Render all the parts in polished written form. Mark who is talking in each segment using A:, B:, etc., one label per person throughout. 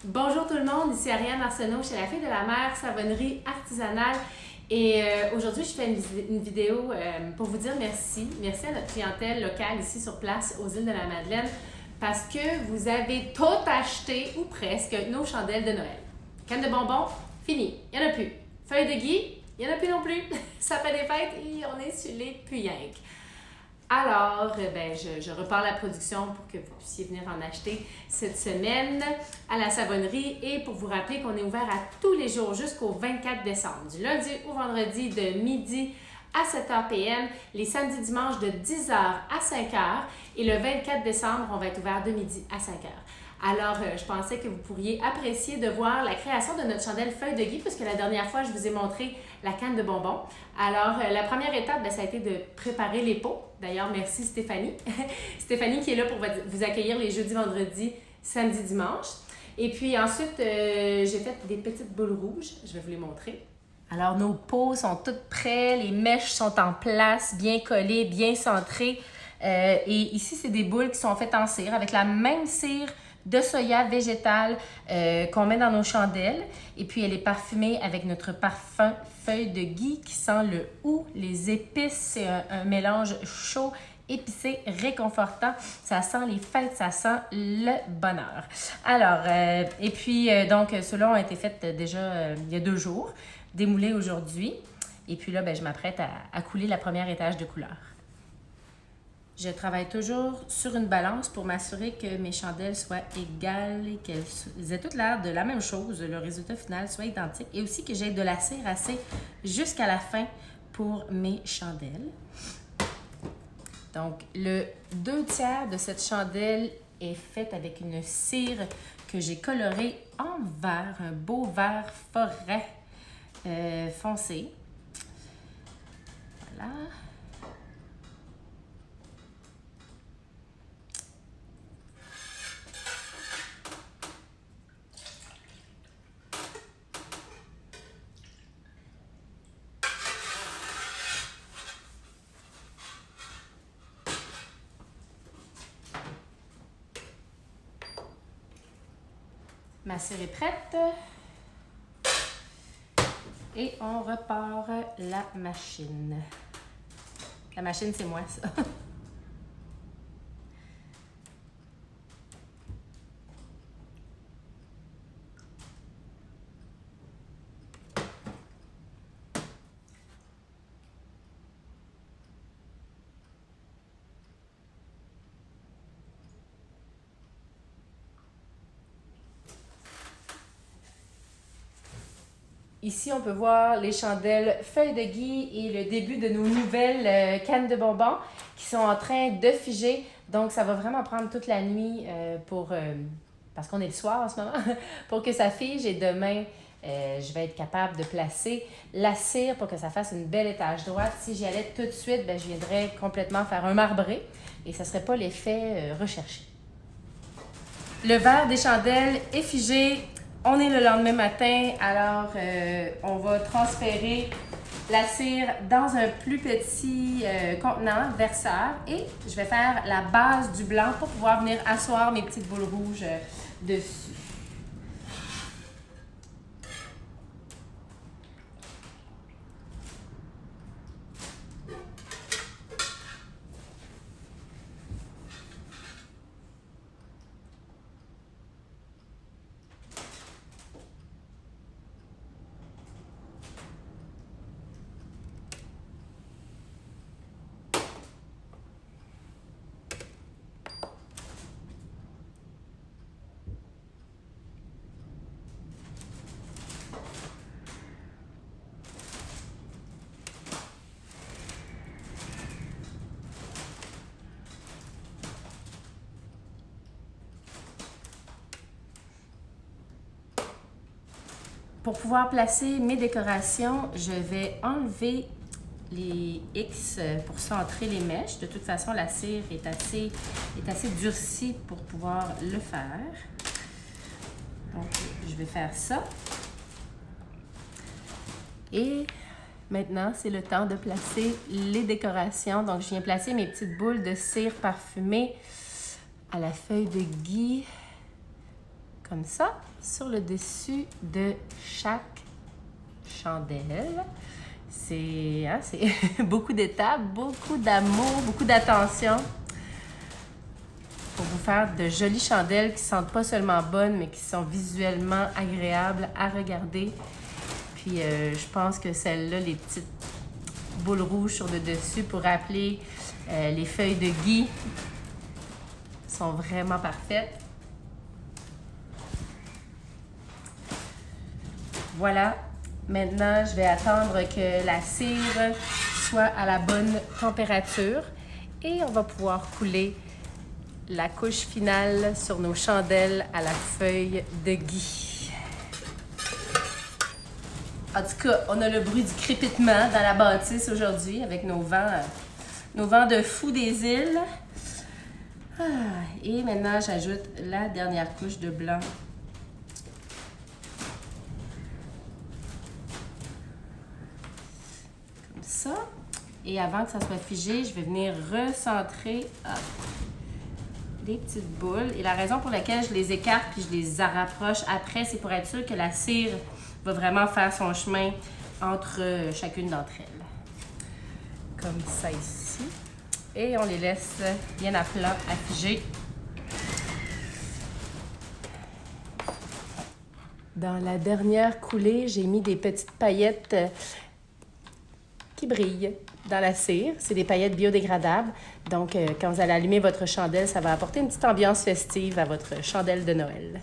A: Bonjour tout le monde, ici Ariane Arsenault chez La Fille de la Mer, savonnerie artisanale. Et aujourd'hui, je fais une vidéo pour vous dire merci. Merci à notre clientèle locale ici sur place aux îles de la Madeleine parce que vous avez tout acheté, ou presque, nos chandelles de Noël. Canne de bonbons, fini, il n'y en a plus. Feuilles de gui, il n'y en a plus non plus. Sapin des fêtes, et on est sur les puyanques. Alors, je repars la production pour que vous puissiez venir en acheter cette semaine à la savonnerie et pour vous rappeler qu'on est ouvert à tous les jours jusqu'au 24 décembre, du lundi au vendredi de midi à 7h PM, les samedis dimanches de 10h à 5h et le 24 décembre, on va être ouvert de midi à 5h. Alors, je pensais que vous pourriez apprécier de voir la création de notre chandelle feuille de gui, puisque la dernière fois, je vous ai montré la canne de bonbons. Alors, la première étape, ça a été de préparer les pots. D'ailleurs, merci Stéphanie. Stéphanie qui est là pour vous accueillir les jeudis, vendredis, samedi, dimanche. Et puis ensuite, j'ai fait des petites boules rouges. Je vais vous les montrer. Alors, nos pots sont toutes prêts. Les mèches sont en place, bien collées, bien centrées. Et ici, c'est des boules qui sont faites en cire, avec la même cire de soya végétal qu'on met dans nos chandelles. Et puis, elle est parfumée avec notre parfum feuille de gui qui sent le hou, les épices. C'est un mélange chaud, épicé, réconfortant. Ça sent les fêtes, ça sent le bonheur. Alors, et puis, donc, ceux-là ont été faits déjà il y a 2 jours, démoulés aujourd'hui. Et puis là, je m'apprête à couler la première étage de couleur. Je travaille toujours sur une balance pour m'assurer que mes chandelles soient égales et qu'elles aient toutes l'air de la même chose, le résultat final soit identique et aussi que j'ai de la cire assez jusqu'à la fin pour mes chandelles. Donc, le 2/3 de cette chandelle est faite avec une cire que j'ai colorée en vert, un beau vert forêt foncé. Voilà. Ma cire est prête. Et on repart la machine. La machine, c'est moi, ça. Ici, on peut voir les chandelles feuilles de gui et le début de nos nouvelles cannes de bonbons qui sont en train de figer. Donc, ça va vraiment prendre toute la nuit parce qu'on est le soir en ce moment, pour que ça fige. Et demain, je vais être capable de placer la cire pour que ça fasse une belle étage droite. Si j'y allais tout de suite, je viendrais complètement faire un marbré et ça ne serait pas l'effet recherché. Le verre des chandelles est figé. On est le lendemain matin, alors on va transférer la cire dans un plus petit contenant verseur et je vais faire la base du blanc pour pouvoir venir asseoir mes petites boules rouges dessus. Pour pouvoir placer mes décorations, je vais enlever les X pour centrer les mèches. De toute façon, la cire est assez durcie pour pouvoir le faire. Donc, je vais faire ça. Et maintenant, c'est le temps de placer les décorations. Donc, je viens placer mes petites boules de cire parfumée à la feuille de gui, comme ça sur le dessus de chaque chandelle. C'est beaucoup d'étapes, beaucoup d'amour, beaucoup d'attention pour vous faire de jolies chandelles qui sentent pas seulement bonnes, mais qui sont visuellement agréables à regarder. Puis je pense que celles-là, les petites boules rouges sur le dessus pour rappeler les feuilles de gui, sont vraiment parfaites. Voilà. Maintenant, je vais attendre que la cire soit à la bonne température et on va pouvoir couler la couche finale sur nos chandelles à la feuille de gui. En tout cas, on a le bruit du crépitement dans la bâtisse aujourd'hui avec nos vents de fou des îles. Et maintenant, j'ajoute la dernière couche de blanc. Comme ça. Et avant que ça soit figé, je vais venir recentrer des petites boules. Et la raison pour laquelle je les écarte puis je les rapproche après, c'est pour être sûr que la cire va vraiment faire son chemin entre chacune d'entre elles. Comme ça ici. Et on les laisse bien à plat à figer. Dans la dernière coulée, j'ai mis des petites paillettes qui brillent dans la cire. C'est des paillettes biodégradables. Donc, quand vous allez allumer votre chandelle, ça va apporter une petite ambiance festive à votre chandelle de Noël.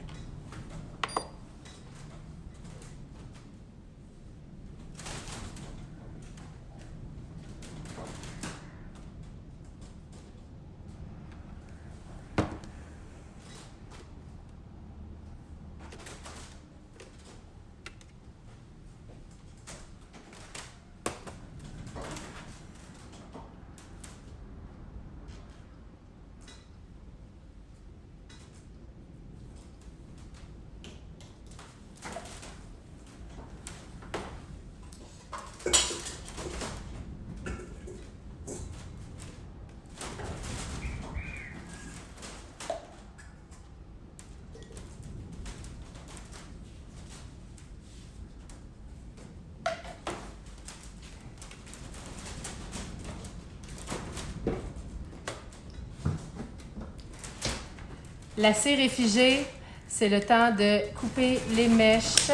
A: La cire est figée, c'est le temps de couper les mèches.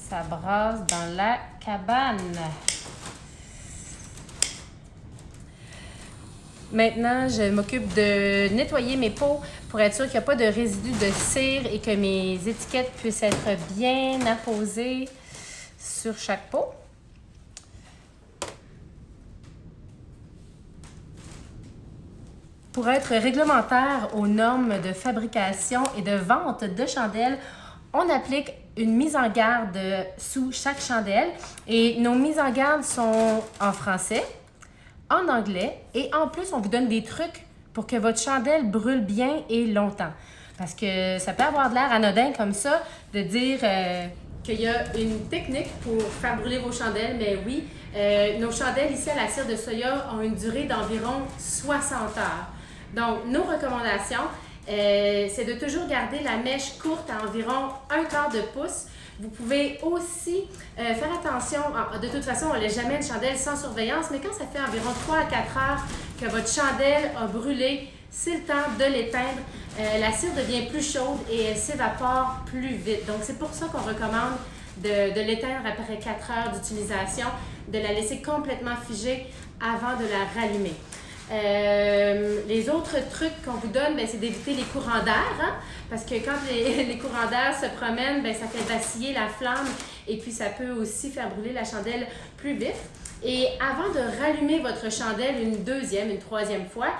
A: Ça brasse dans la cabane. Maintenant, je m'occupe de nettoyer mes pots pour être sûr qu'il n'y a pas de résidus de cire et que mes étiquettes puissent être bien apposées sur chaque pot. Pour être réglementaire aux normes de fabrication et de vente de chandelles, on applique une mise en garde sous chaque chandelle et nos mises en garde sont en français, en anglais et en plus, on vous donne des trucs pour que votre chandelle brûle bien et longtemps. Parce que ça peut avoir de l'air anodin comme ça de dire qu'il y a une technique pour faire brûler vos chandelles, mais oui, nos chandelles ici à la cire de soya ont une durée d'environ 60 heures. Donc, nos recommandations, c'est de toujours garder la mèche courte à environ 1/4 de pouce. Vous pouvez aussi faire attention, de toute façon, on ne laisse jamais une chandelle sans surveillance, mais quand ça fait environ 3 à 4 heures que votre chandelle a brûlé, c'est le temps de l'éteindre. La cire devient plus chaude et elle s'évapore plus vite. Donc, c'est pour ça qu'on recommande de l'éteindre après 4 heures d'utilisation, de la laisser complètement figée avant de la rallumer. Les autres trucs qu'on vous donne, c'est d'éviter les courants d'air, hein? Parce que quand les courants d'air se promènent, ça fait vaciller la flamme et puis ça peut aussi faire brûler la chandelle plus vite. Et avant de rallumer votre chandelle une deuxième, une troisième fois,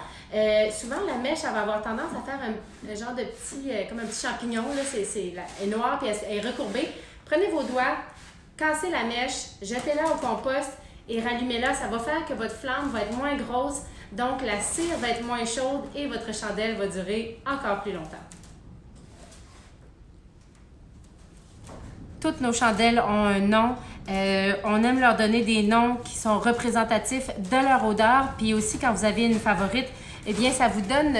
A: souvent la mèche elle va avoir tendance à faire un genre de petit, comme un petit champignon, là, elle est noire et elle est recourbée. Prenez vos doigts, cassez la mèche, jetez-la au compost et rallumez-la. Ça va faire que votre flamme va être moins grosse. Donc, la cire va être moins chaude et votre chandelle va durer encore plus longtemps. toutes nos chandelles ont un nom. On aime leur donner des noms qui sont représentatifs de leur odeur. Puis aussi, quand vous avez une favorite, eh bien, ça vous donne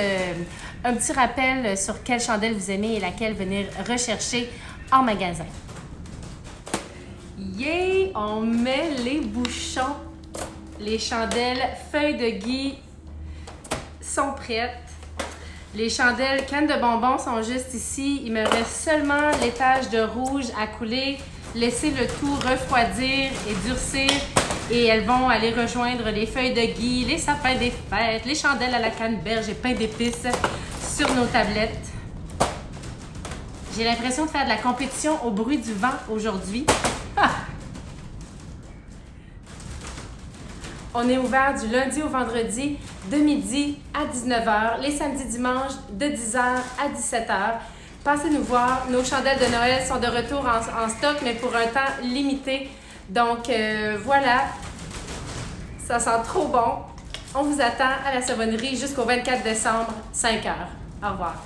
A: un petit rappel sur quelle chandelle vous aimez et laquelle venir rechercher en magasin. Yeah! On met les bouchons. Les chandelles feuilles de gui sont prêtes. Les chandelles cannes de bonbons sont juste ici. Il me reste seulement l'étage de rouge à couler. Laissez le tout refroidir et durcir. Et elles vont aller rejoindre les feuilles de gui, les sapins des fêtes, les chandelles à la canneberge et pain d'épices sur nos tablettes. J'ai l'impression de faire de la compétition au bruit du vent aujourd'hui. On est ouvert du lundi au vendredi de midi à 19h, les samedis dimanches de 10h à 17h. Passez nous voir. Nos chandelles de Noël sont de retour en stock, mais pour un temps limité. Donc voilà, ça sent trop bon. On vous attend à la savonnerie jusqu'au 24 décembre, 5h. Au revoir.